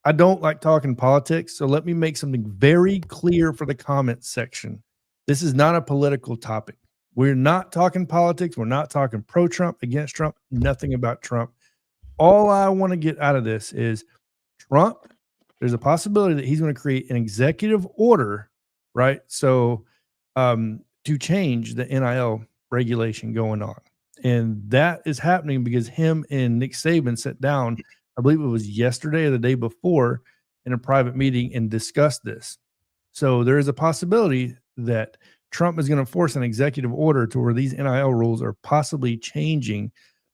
I don't like talking politics, so let me make something very clear for the comments section. This is not a political topic. We're not talking politics. We're not talking pro-Trump, against Trump, nothing about Trump. All I want to get out of this is Trump, there's a possibility that he's going to create an executive order, right? So to change the NIL regulation going on. And that is happening because him and Nick Saban sat down, I believe it was yesterday or the day before, in a private meeting and discussed this. So there is a possibility that Trump is going to force an executive order to where these NIL rules are possibly changing.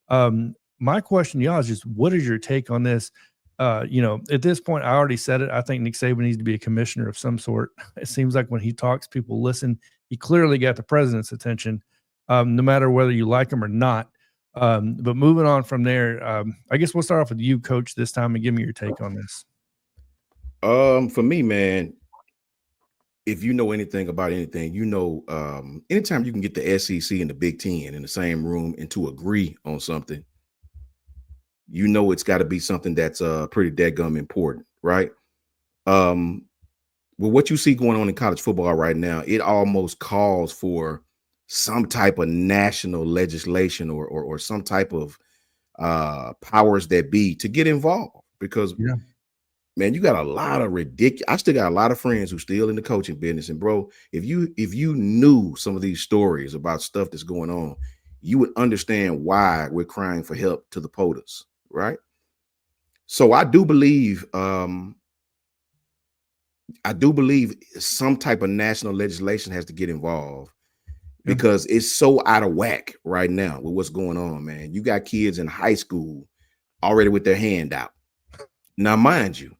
My question to y'all is just, what is your take on this? At this point, I already said it. I think Nick Saban needs to be a commissioner of some sort. It seems like when he talks, people listen. He clearly got the president's attention, no matter whether you like him or not. But moving on from there, I guess we'll start off with you, Coach, this time, and give me your take on this. For me, man, if you know anything about anything, anytime you can get the SEC and the Big Ten in the same room and to agree on something, it's got to be something that's pretty dadgum important, right? Well, what you see going on in college football right now, it almost calls for some type of national legislation or some type of powers that be to get involved, because man, you got a lot of ridiculous. I still got a lot of friends who still in the coaching business, and bro, if you knew some of these stories about stuff that's going on, you would understand why we're crying for help to the POTUS, right? So I do believe some type of national legislation has to get involved, because it's so out of whack right now with what's going on, man. You got kids in high school already with their hand out. Now, mind you,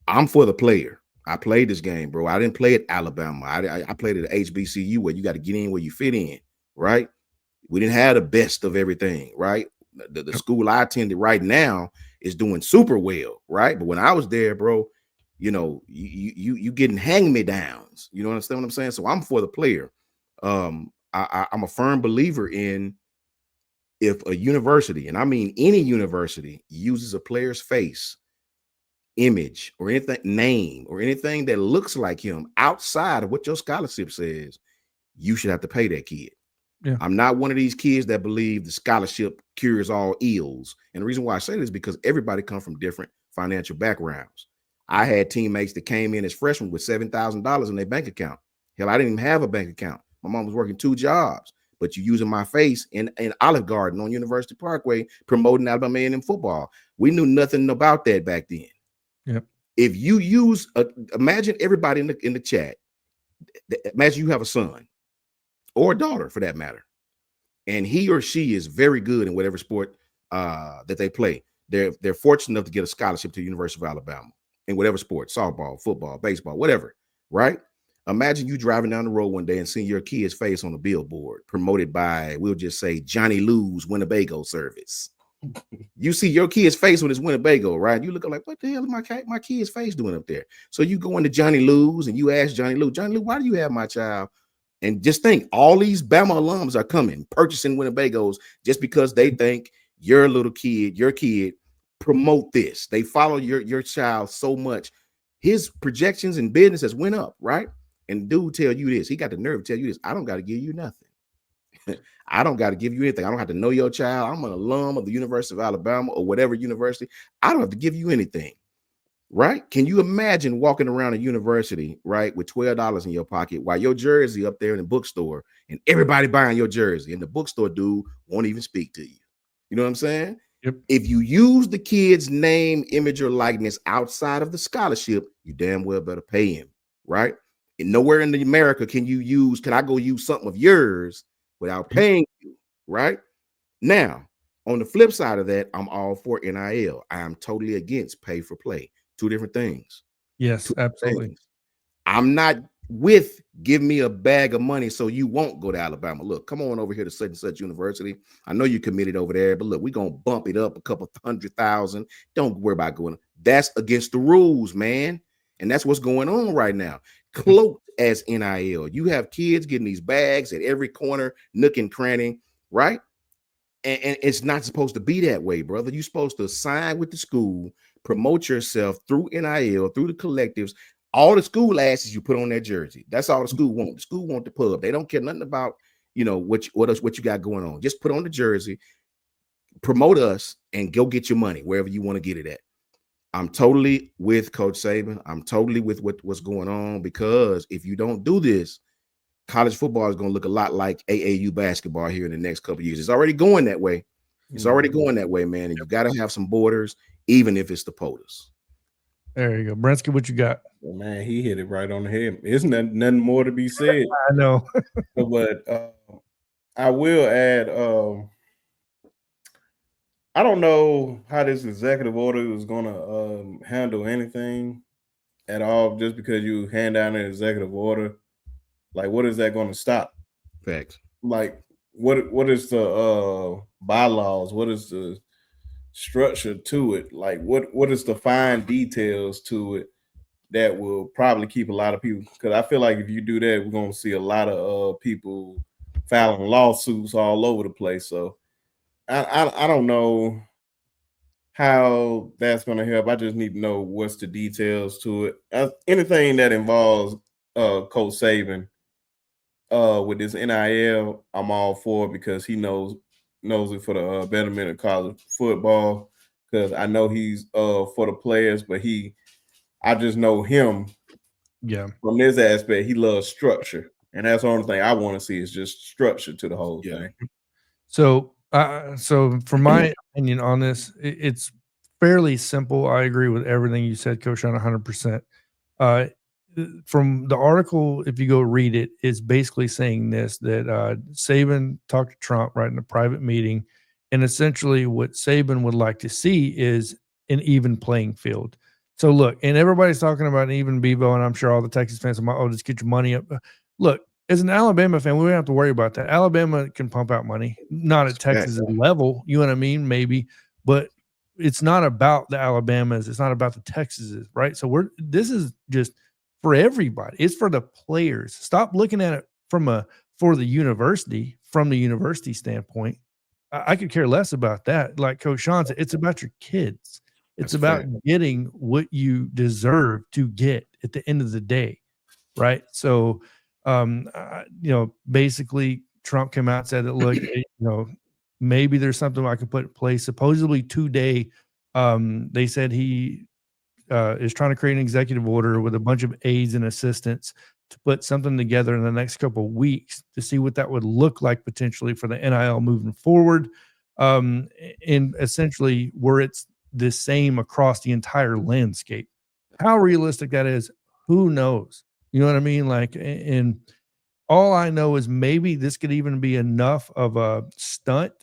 I'm for the player. I played this game, bro. I didn't play at Alabama. I played at HBCU, where you got to get in where you fit in, right? We didn't have the best of everything, right? The school I attended right now is doing super well, right? But when I was there, bro, you getting hand-me-downs. You know what I'm saying? So I'm for the player. I'm a firm believer in, if a university, and I mean any university, uses a player's face, image, or anything, name, or anything that looks like him outside of what your scholarship says, you should have to pay that kid. Yeah. I'm not one of these kids that believe the scholarship cures all ills. And the reason why I say this is because everybody comes from different financial backgrounds. I had teammates that came in as freshmen with $7,000 in their bank account. Hell, I didn't even have a bank account. My mom was working 2 jobs, but you using my face in Olive Garden on University Parkway promoting Alabama A&M football. We knew nothing about that back then. Yep. If you use, imagine everybody in the chat, imagine you have a son or a daughter for that matter, and he or she is very good in whatever sport that they play. They're fortunate enough to get a scholarship to the University of Alabama in whatever sport, softball, football, baseball, whatever, right? Imagine you driving down the road one day and seeing your kid's face on a billboard promoted by, we'll just say, Johnny Lou's Winnebago service. You see your kid's face on his Winnebago, right? You look like, what the hell is my kid's face doing up there? So you go into Johnny Lou's and you ask Johnny Lou, why do you have my child? And just think, all these Bama alums are coming, purchasing Winnebagos just because they think your kid, promote this. They follow your child so much. His projections and business has went up, right? And dude tell you this. He got the nerve to tell you this. I don't got to give you nothing. I don't got to give you anything. I don't have to know your child. I'm an alum of the University of Alabama or whatever university. I don't have to give you anything, right? Can you imagine walking around a university, right, with $12 in your pocket while your jersey up there in the bookstore and everybody buying your jersey, and the bookstore dude won't even speak to you? You know what I'm saying? Yep. If you use the kid's name, image, or likeness outside of the scholarship, you damn well better pay him, right? And nowhere in America can I go use something of yours without paying you, right? Now, on the flip side of that, I'm all for NIL. I am totally against pay for play. 2 different things. Yes, absolutely. Things. I'm not with give me a bag of money so you won't go to Alabama. Look, come on over here to such and such university. I know you're committed over there, but look, we're going to bump it up a couple 100,000. Don't worry about going. That's against the rules, man. And that's what's going on right now. Cloaked as NIL. You have kids getting these bags at every corner, nook and cranny, right? And it's not supposed to be that way, brother. You're supposed to sign with the school, promote yourself through NIL, through the collectives. All the school asses you put on that jersey. That's all the school want. The school want the pub. They don't care nothing about, you know, what you got going on. Just put on the jersey, promote us, and go get your money wherever you want to get it at. I'm totally with Coach Saban. I'm totally with what's going on, because if you don't do this, college football is going to look a lot like AAU basketball here in the next couple of years. It's already going that way. It's already going that way, man. And you got to have some borders, even if it's the POTUS. There you go. Brenski, what you got? Well, man, he hit it right on the head. Isn't nothing more to be said? I know. But I will add, I don't know how this executive order is going to handle anything at all, just because you hand down an executive order. Like, what is that going to stop? Facts. Like, what is the bylaws? What is the structure to it? Like, what is the fine details to it that will probably keep a lot of people? Because I feel like if you do that, we're going to see a lot of people filing lawsuits all over the place. So I don't know how that's going to help. I just need to know what's the details to it. Anything that involves Coach Saban with this NIL, I'm all for it, because he knows it for the betterment of college football. Because I know he's for the players, but I just know him. Yeah. From this aspect, he loves structure, and that's the only thing I want to see is just structure to the whole thing. So, from my opinion on this, it's fairly simple. I agree with everything you said, Coach, on 100%. From the article, if you go read it, it's basically saying this, that Saban talked to Trump right in a private meeting, and essentially what Saban would like to see is an even playing field. So look, and everybody's talking about an even Bevo, and I'm sure all the Texas fans are, oh, just get your money up. Look, as an Alabama fan, we don't have to worry about that. Alabama can pump out money, not at Texas' level, you know what I mean? Maybe, but it's not about the Alabamas. It's not about the Texases, right? So this is just for everybody. It's for the players. Stop looking at it from the university standpoint. I could care less about that. Like Coach Shawn said, it's about your kids. It's about getting what you deserve to get at the end of the day, right? So, basically Trump came out and said that, look, maybe there's something I could put in place. Supposedly today, they said he is trying to create an executive order with a bunch of aides and assistants to put something together in the next couple of weeks to see what that would look like potentially for the NIL moving forward. And essentially where it's the same across the entire landscape. How realistic that is, who knows? You know what I mean? Like, and all I know is maybe this could even be enough of a stunt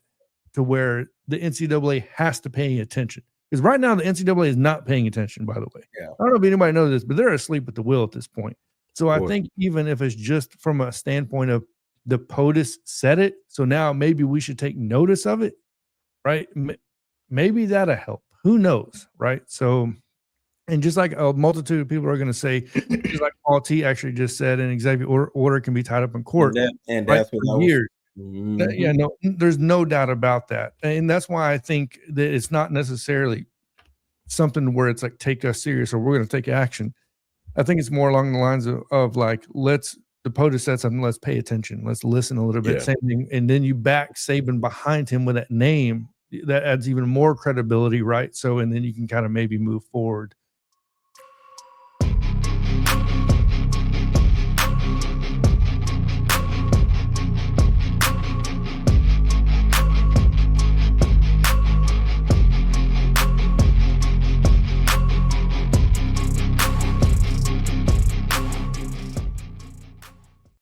to where the NCAA has to pay attention. Because right now the NCAA is not paying attention, by the way. Yeah. I don't know if anybody knows this, but they're asleep at the wheel at this point. So I think even if it's just from a standpoint of the POTUS said it, so now maybe we should take notice of it, right? Maybe that'll help. Who knows, right? So, and just like a multitude of people are going to say, just like Paul T actually just said, an executive order can be tied up in court. And that's what years. Yeah, no, there's no doubt about that. And that's why I think that it's not necessarily something where it's like, take us serious or we're going to take action. I think it's more along the lines of like, the POTUS said something, let's pay attention. Let's listen a little bit. Yeah. Same thing. And then you back Saban behind him with that name. That adds even more credibility, right? So, and then you can kind of maybe move forward